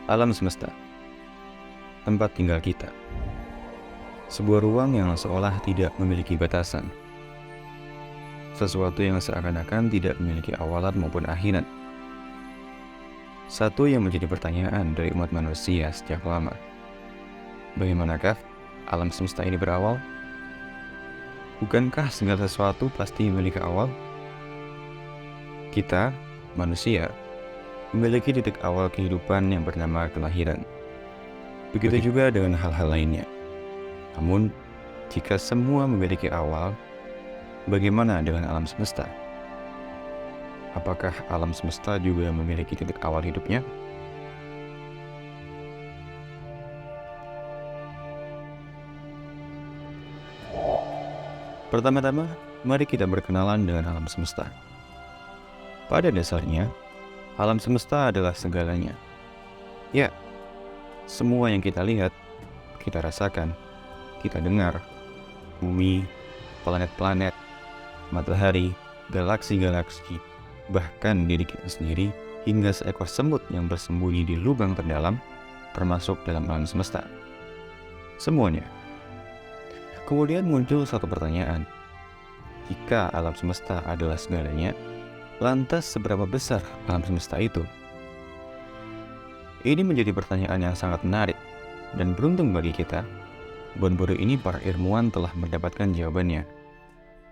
Alam semesta, tempat tinggal kita. Sebuah ruang yang seolah tidak memiliki batasan. Sesuatu yang seakan-akan tidak memiliki awalan maupun akhiran. Satu yang menjadi pertanyaan dari umat manusia sejak lama. Bagaimanakah alam semesta ini berawal? Bukankah segala sesuatu pasti memiliki awal? Kita, manusia, memiliki titik awal kehidupan yang bernama kelahiran. Begitu juga dengan hal-hal lainnya. Namun, jika semua memiliki awal, bagaimana dengan alam semesta? Apakah alam semesta juga memiliki titik awal hidupnya? Pertama-tama, mari kita berkenalan dengan alam semesta. Pada dasarnya, alam semesta adalah segalanya. Ya, semua yang kita lihat, kita rasakan, kita dengar, bumi, planet-planet, matahari, galaksi-galaksi, bahkan diri kita sendiri, hingga seekor semut yang bersembunyi di lubang terdalam, termasuk dalam alam semesta. Semuanya. Kemudian muncul satu pertanyaan. Jika alam semesta adalah segalanya, lantas seberapa besar alam semesta itu? Ini menjadi pertanyaan yang sangat menarik, dan beruntung bagi kita, baru-baru ini para ilmuwan telah mendapatkan jawabannya,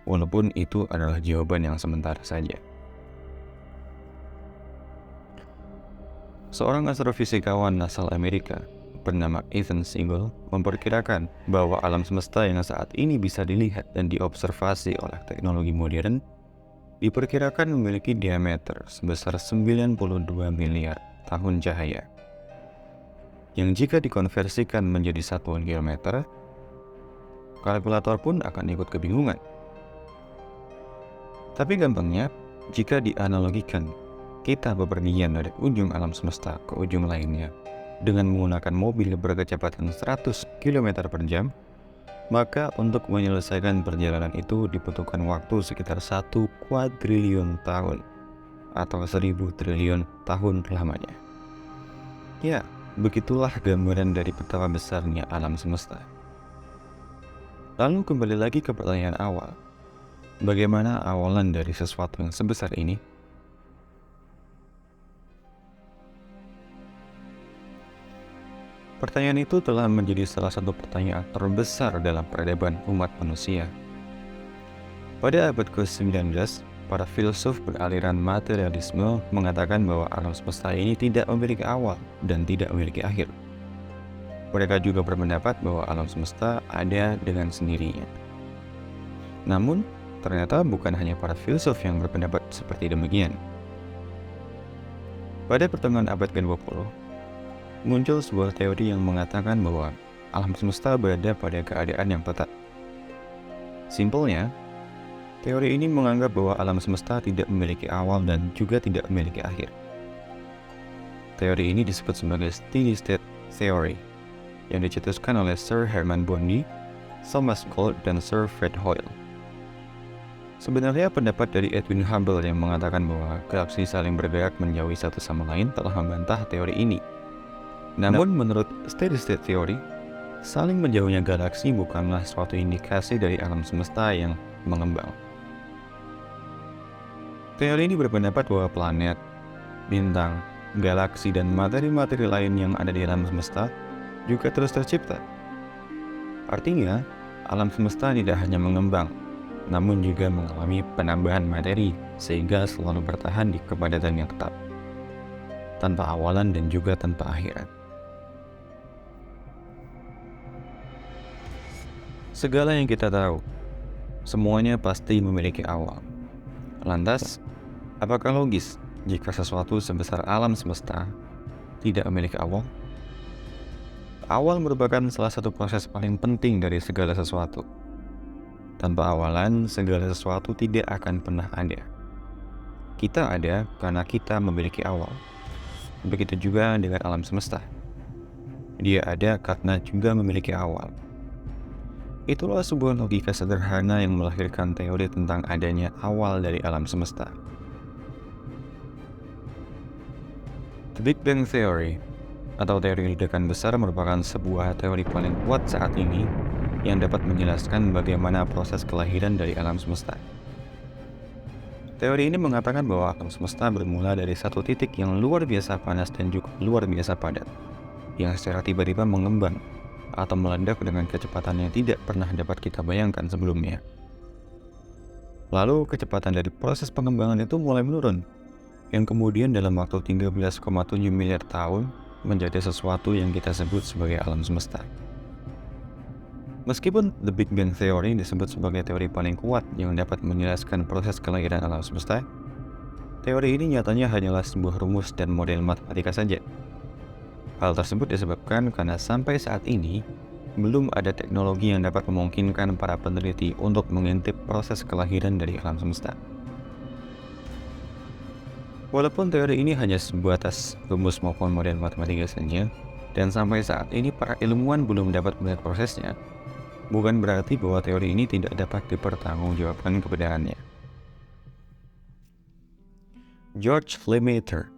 walaupun itu adalah jawaban yang sementara saja. Seorang astrofisikawan asal Amerika bernama Ethan Siegel memperkirakan bahwa alam semesta yang saat ini bisa dilihat dan diobservasi oleh teknologi modern diperkirakan memiliki diameter sebesar 92 miliar tahun cahaya, yang jika dikonversikan menjadi satuan kilometer, kalkulator pun akan ikut kebingungan. Tapi gampangnya, jika dianalogikan, kita bepergian dari ujung alam semesta ke ujung lainnya dengan menggunakan mobil berkecepatan 100 km per jam, maka untuk menyelesaikan perjalanan itu dibutuhkan waktu sekitar 1 kuadriliun tahun atau 1000 triliun tahun lamanya. Ya, begitulah gambaran dari betapa besarnya alam semesta. Lalu kembali lagi ke pertanyaan awal. Bagaimana awalan dari sesuatu yang sebesar ini? Pertanyaan itu telah menjadi salah satu pertanyaan terbesar dalam peradaban umat manusia. Pada abad ke-19, para filsuf beraliran materialisme mengatakan bahwa alam semesta ini tidak memiliki awal dan tidak memiliki akhir. Mereka juga berpendapat bahwa alam semesta ada dengan sendirinya. Namun, ternyata bukan hanya para filsuf yang berpendapat seperti demikian. Pada pertengahan abad ke-20, muncul sebuah teori yang mengatakan bahwa alam semesta berada pada keadaan yang tetap. Simpelnya, teori ini menganggap bahwa alam semesta tidak memiliki awal dan juga tidak memiliki akhir. Teori ini disebut sebagai steady state theory, yang dicetuskan oleh Sir Hermann Bondi, Thomas Gold, dan Sir Fred Hoyle. Sebenarnya pendapat dari Edwin Hubble yang mengatakan bahwa galaksi saling bergerak menjauhi satu sama lain telah membantah teori ini. Namun menurut steady state theory, saling menjauhnya galaksi bukanlah suatu indikasi dari alam semesta yang mengembang. Teori ini berpendapat bahwa planet, bintang, galaksi, dan materi-materi lain yang ada di alam semesta juga terus tercipta. Artinya, alam semesta tidak hanya mengembang, namun juga mengalami penambahan materi sehingga selalu bertahan di kepadatan yang tetap, tanpa awalan dan juga tanpa akhiran. Segala yang kita tahu, semuanya pasti memiliki awal. Lantas, apakah logis jika sesuatu sebesar alam semesta tidak memiliki awal? Awal merupakan salah satu proses paling penting dari segala sesuatu. Tanpa awalan, segala sesuatu tidak akan pernah ada. Kita ada karena kita memiliki awal. Begitu juga dengan alam semesta. Dia ada karena juga memiliki awal. Itulah sebuah logika sederhana yang melahirkan teori tentang adanya awal dari alam semesta. The Big Bang Theory atau teori ledakan besar merupakan sebuah teori paling kuat saat ini yang dapat menjelaskan bagaimana proses kelahiran dari alam semesta. Teori ini mengatakan bahwa alam semesta bermula dari satu titik yang luar biasa panas dan juga luar biasa padat, yang secara tiba-tiba mengembang atau meledak dengan kecepatan yang tidak pernah dapat kita bayangkan sebelumnya. Lalu kecepatan dari proses pengembangan itu mulai menurun, yang kemudian dalam waktu 13,7 miliar tahun menjadi sesuatu yang kita sebut sebagai alam semesta. Meskipun The Big Bang Theory disebut sebagai teori paling kuat yang dapat menjelaskan proses kelahiran alam semesta, teori ini nyatanya hanyalah sebuah rumus dan model matematika saja. Hal tersebut disebabkan karena sampai saat ini, belum ada teknologi yang dapat memungkinkan para peneliti untuk mengintip proses kelahiran dari alam semesta. Walaupun teori ini hanya sebatas rumus maupun model matematika saja, dan sampai saat ini para ilmuwan belum dapat melihat prosesnya, bukan berarti bahwa teori ini tidak dapat dipertanggungjawabkan kebenarannya. George Lemaitre,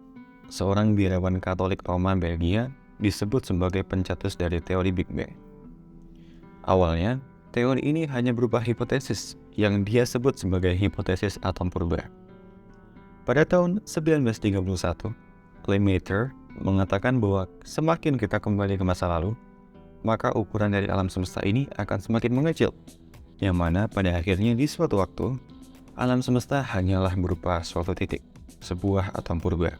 seorang biarawan Katolik Roma Belgia, disebut sebagai pencetus dari teori Big Bang. Awalnya, teori ini hanya berupa hipotesis yang dia sebut sebagai hipotesis atom purba. Pada tahun 1931, Lemaitre mengatakan bahwa semakin kita kembali ke masa lalu, maka ukuran dari alam semesta ini akan semakin mengecil, yang mana pada akhirnya di suatu waktu, alam semesta hanyalah berupa suatu titik, sebuah atom purba.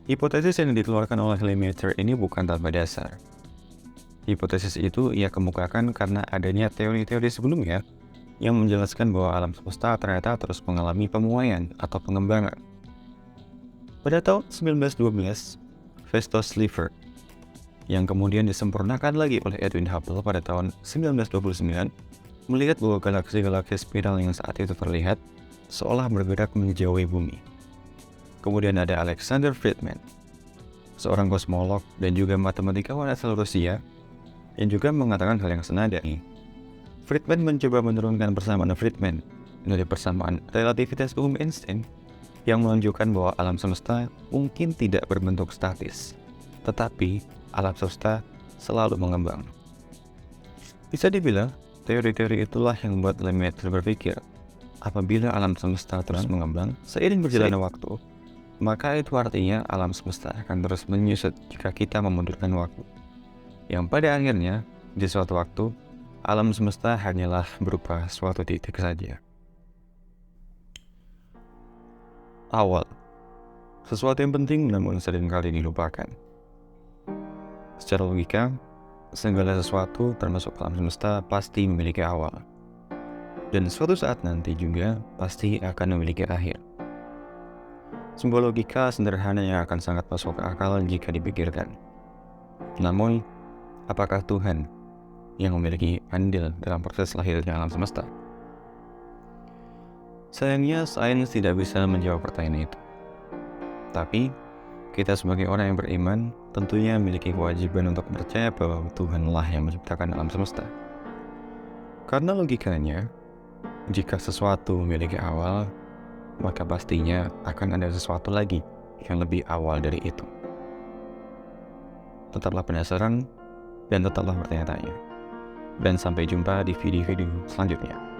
Hipotesis yang dikeluarkan oleh Lemaitre ini bukan tanpa dasar. Hipotesis itu ia kemukakan karena adanya teori-teori sebelumnya yang menjelaskan bahwa alam semesta ternyata terus mengalami pemuaian atau pengembangan. Pada tahun 1912, Festus Sliver, yang kemudian disempurnakan lagi oleh Edwin Hubble pada tahun 1929, melihat bahwa galaksi-galaksi spiral yang saat itu terlihat seolah bergerak menjauhi bumi. Kemudian ada Alexander Friedman, seorang kosmolog dan juga matematikawan asal Rusia, yang juga mengatakan hal yang senada. Friedman mencoba menurunkan persamaan Friedman dari persamaan relativitas umum Einstein yang menunjukkan bahwa alam semesta mungkin tidak berbentuk statis, tetapi alam semesta selalu mengembang. Bisa dibilang, teori-teori itulah yang membuat Lemaitre berpikir, apabila alam semesta terus mengembang seiring berjalannya waktu, maka itu artinya alam semesta akan terus menyusut jika kita memundurkan waktu. Yang pada akhirnya, di suatu waktu, alam semesta hanyalah berupa suatu titik saja. Awal. Sesuatu yang penting namun seringkali dilupakan. Secara logika, segala sesuatu termasuk alam semesta pasti memiliki awal. Dan suatu saat nanti juga pasti akan memiliki akhir. Sebuah logika sederhana yang akan sangat masuk akal jika dipikirkan. Namun, apakah Tuhan yang memiliki andil dalam proses lahirnya alam semesta? Sayangnya, sains tidak bisa menjawab pertanyaan itu. Tapi, kita sebagai orang yang beriman tentunya memiliki kewajiban untuk percaya bahwa Tuhanlah yang menciptakan alam semesta. Karena logikanya, jika sesuatu memiliki awal, maka pastinya akan ada sesuatu lagi yang lebih awal dari itu. Tetaplah penasaran dan tetaplah bertanya-tanya. Dan sampai jumpa di video-video selanjutnya.